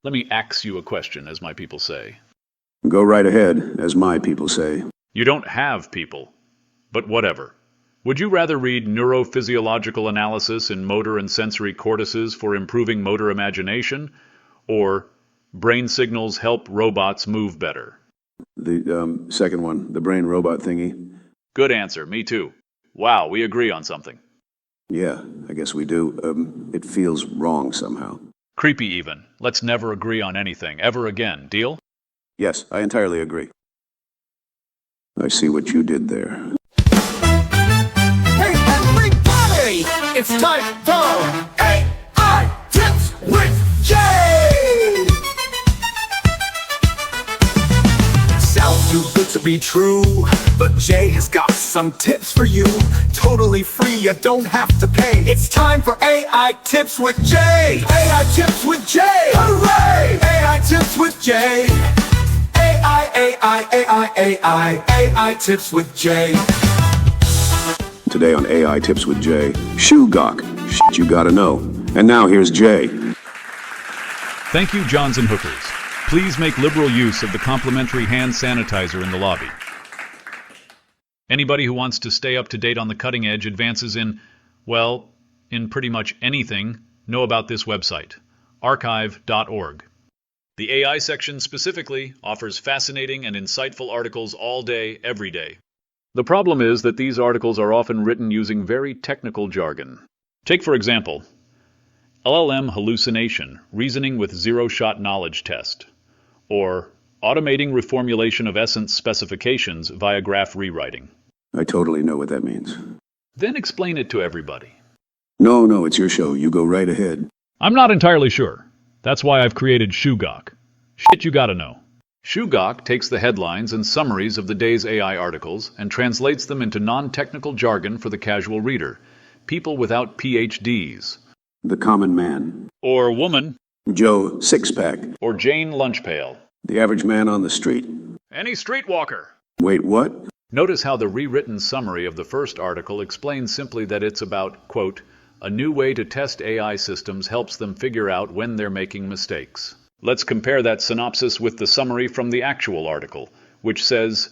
Let me ax you a question, as my people say. Go right ahead, as my people say. You don't have people, but whatever. Would you rather read neurophysiological analysis in motor and sensory cortices for improving motor imagination, or brain signals help robots move better? The second one, the brain robot thingy. Good answer, me too. Wow, we agree on something. Yeah, I guess we do. It feels wrong somehow. Creepy even. Let's never agree on anything, ever again. Deal? Yes, I entirely agree. I see what you did there. Hey everybody! It's time for AI Tips with Jay! Sounds too good to be true, but Jay has got some tips for you. Totally free, you don't have to pay. It's time for AI Tips with Jay! AI Tips with Jay! Hooray! AI Tips with Jay! AI Tips with Jay. Today on AI Tips with Jay, Shugok, shit you gotta know. And now here's Jay. Thank you, Johns and hookers. Please make liberal use of the complimentary hand sanitizer in the lobby. Anybody who wants to stay up to date on the cutting edge advances in, well, in pretty much anything, know about this website, arXiv.org. The AI section specifically offers fascinating and insightful articles all day, every day. The problem is that these articles are often written using very technical jargon. Take, for example, LLM hallucination, reasoning with zero-shot knowledge test, or automating reformulation of essence specifications via graph rewriting. I totally know what that means. Then explain it to everybody. No, it's your show. You go right ahead. I'm not entirely sure. That's why I've created Shugok. Shit you gotta know. Shugok takes the headlines and summaries of the day's AI articles and translates them into non-technical jargon for the casual reader, people without PhDs. The common man. Or woman. Joe Sixpack. Or Jane Lunchpail. The average man on the street. Any streetwalker. Wait, what? Notice how the rewritten summary of the first article explains simply that it's about, quote, a new way to test AI systems helps them figure out when they're making mistakes. Let's compare that synopsis with the summary from the actual article, which says,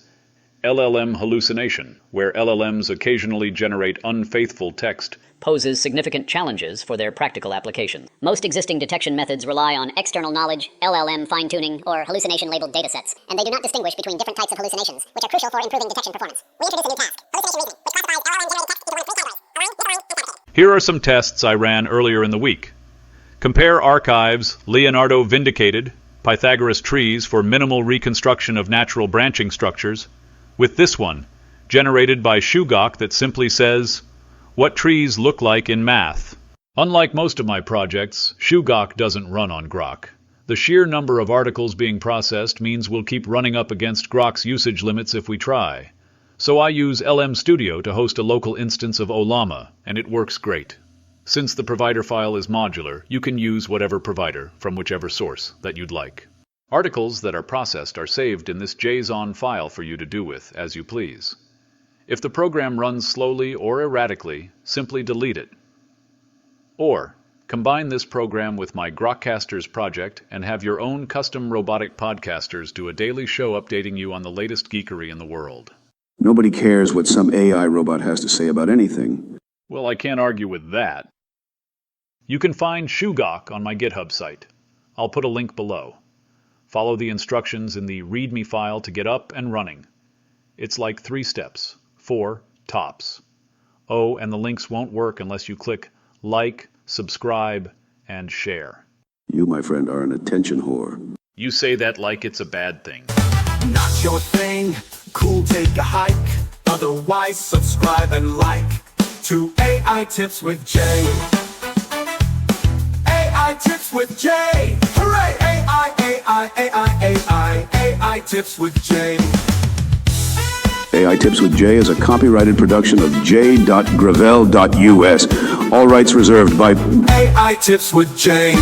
LLM hallucination, where LLMs occasionally generate unfaithful text, poses significant challenges for their practical application. Most existing detection methods rely on external knowledge, LLM fine-tuning, or hallucination-labeled datasets, and they do not distinguish between different types of hallucinations, which are crucial for improving detection performance. We introduce a new task, hallucination reasoning, which classifies LLM-generated text into one of three categories: oral, differing, and fabricated. Here are some tests I ran earlier in the week. Compare arXiv's Leonardo Vindicated, Pythagoras trees for minimal reconstruction of natural branching structures, with this one, generated by Shugok that simply says, what trees look like in math. Unlike most of my projects, Shugok doesn't run on Groq. The sheer number of articles being processed means we'll keep running up against Groq's usage limits if we try. So I use LM Studio to host a local instance of Ollama, and it works great. Since the provider file is modular, you can use whatever provider from whichever source that you'd like. Articles that are processed are saved in this JSON file for you to do with as you please. If the program runs slowly or erratically, simply delete it. Or combine this program with my Groqcasters project and have your own custom robotic podcasters do a daily show updating you on the latest geekery in the world. Nobody cares what some AI robot has to say about anything. Well, I can't argue with that. You can find Shugok on my GitHub site. I'll put a link below. Follow the instructions in the README file to get up and running. It's like 3 steps, 4 tops. Oh, and the links won't work unless you click like, subscribe, and share. You, my friend, are an attention whore. You say that like it's a bad thing. Not your thing, cool, take a hike. Otherwise, subscribe and like to AI Tips with Jay. AI Tips with Jay. Hooray! AI Tips with Jay. AI Tips with Jay is a copyrighted production of j.gravelle.us. All rights reserved by AI Tips with Jay.